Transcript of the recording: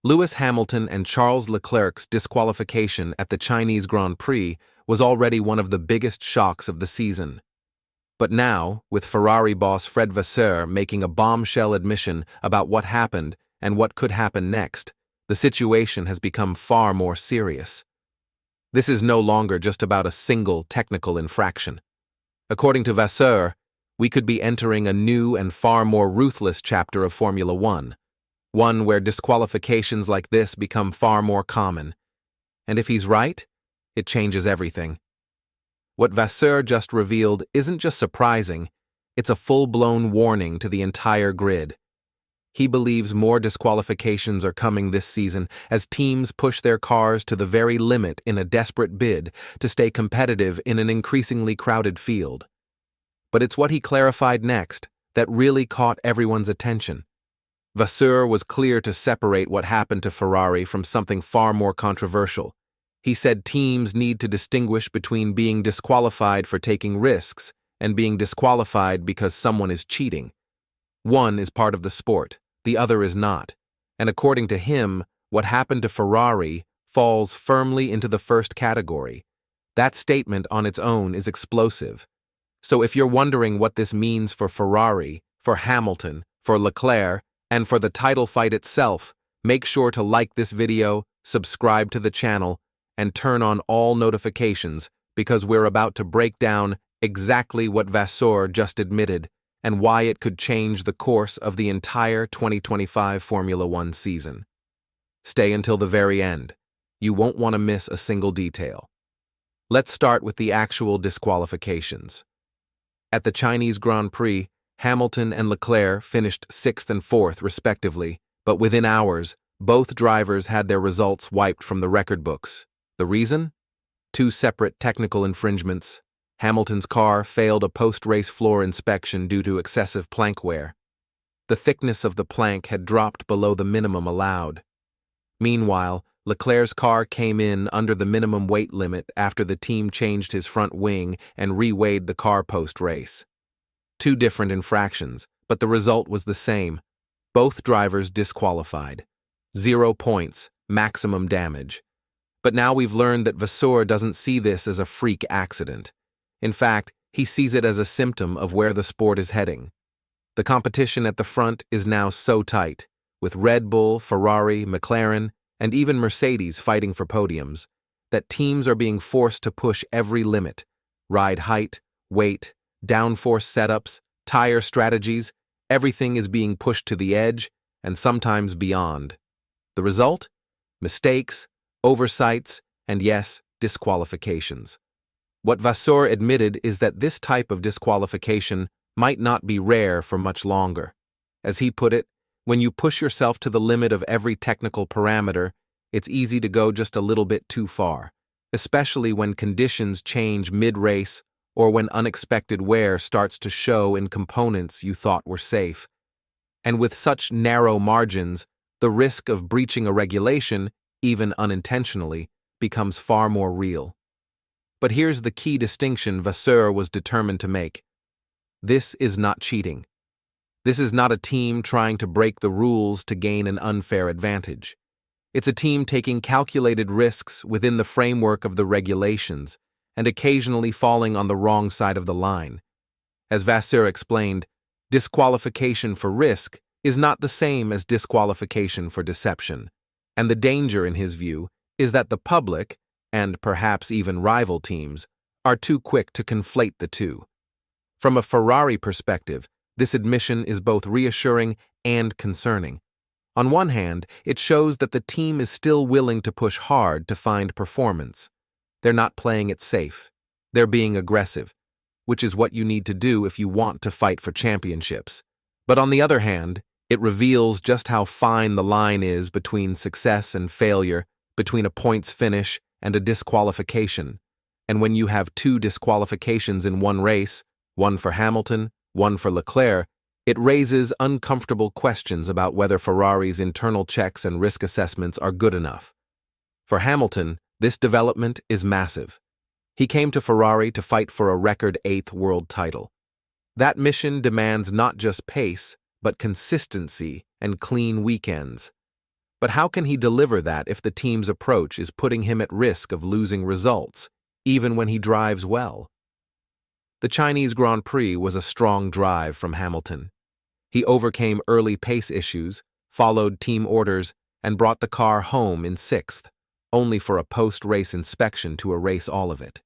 Lewis Hamilton and Charles Leclerc's disqualification at the Chinese Grand Prix was already one of the biggest shocks of the season. But now, with Ferrari boss Fred Vasseur making a bombshell admission about what happened and what could happen next, the situation has become far more serious. This is no longer just about a single technical infraction. According to Vasseur, we could be entering a new and far more ruthless chapter of Formula One where disqualifications like this become far more common. And if he's right, it changes everything. What Vasseur just revealed isn't just surprising, it's a full-blown warning to the entire grid. He believes more disqualifications are coming this season as teams push their cars to the very limit in a desperate bid to stay competitive in an increasingly crowded field. But it's what he clarified next that really caught everyone's attention. Vasseur was clear to separate what happened to Ferrari from something far more controversial. He said teams need to distinguish between being disqualified for taking risks and being disqualified because someone is cheating. One is part of the sport, the other is not. And according to him, what happened to Ferrari falls firmly into the first category. That statement on its own is explosive. So if you're wondering what this means for Ferrari, for Hamilton, for Leclerc, and for the title fight itself, make sure to like this video, subscribe to the channel, and turn on all notifications because we're about to break down exactly what Vasseur just admitted and why it could change the course of the entire 2025 Formula One season. Stay until the very end. You won't want to miss a single detail. Let's start with the actual disqualifications. At the Chinese Grand Prix, Hamilton and Leclerc finished 6th and 4th respectively, but within hours, both drivers had their results wiped from the record books. The reason? 2 separate technical infringements. Hamilton's car failed a post-race floor inspection due to excessive plank wear. The thickness of the plank had dropped below the minimum allowed. Meanwhile, Leclerc's car came in under the minimum weight limit after the team changed his front wing and reweighed the car post-race. 2 different infractions, but the result was the same. Both drivers disqualified. 0 points, maximum damage. But now we've learned that Vasseur doesn't see this as a freak accident. In fact, he sees it as a symptom of where the sport is heading. The competition at the front is now so tight, with Red Bull, Ferrari, McLaren, and even Mercedes fighting for podiums, that teams are being forced to push every limit. Ride height, weight, downforce setups, tire strategies, everything is being pushed to the edge and sometimes beyond. The result? Mistakes, oversights, and yes, disqualifications. What Vasseur admitted is that this type of disqualification might not be rare for much longer. As he put it, when you push yourself to the limit of every technical parameter, it's easy to go just a little bit too far, especially when conditions change mid-race or when unexpected wear starts to show in components you thought were safe. And with such narrow margins, the risk of breaching a regulation, even unintentionally, becomes far more real. But here's the key distinction Vasseur was determined to make. This is not cheating. This is not a team trying to break the rules to gain an unfair advantage. It's a team taking calculated risks within the framework of the regulations and occasionally falling on the wrong side of the line. As Vasseur explained, disqualification for risk is not the same as disqualification for deception, and the danger, in his view, is that the public, and perhaps even rival teams, are too quick to conflate the two. From a Ferrari perspective, this admission is both reassuring and concerning. On one hand, it shows that the team is still willing to push hard to find performance. They're not playing it safe. They're being aggressive, which is what you need to do if you want to fight for championships. But on the other hand, it reveals just how fine the line is between success and failure, between a points finish and a disqualification. And when you have 2 disqualifications in one race, one for Hamilton, one for Leclerc, it raises uncomfortable questions about whether Ferrari's internal checks and risk assessments are good enough. For Hamilton, this development is massive. He came to Ferrari to fight for a record 8th world title. That mission demands not just pace, but consistency and clean weekends. But how can he deliver that if the team's approach is putting him at risk of losing results, even when he drives well? The Chinese Grand Prix was a strong drive from Hamilton. He overcame early pace issues, followed team orders, and brought the car home in 6th, only for a post-race inspection to erase all of it.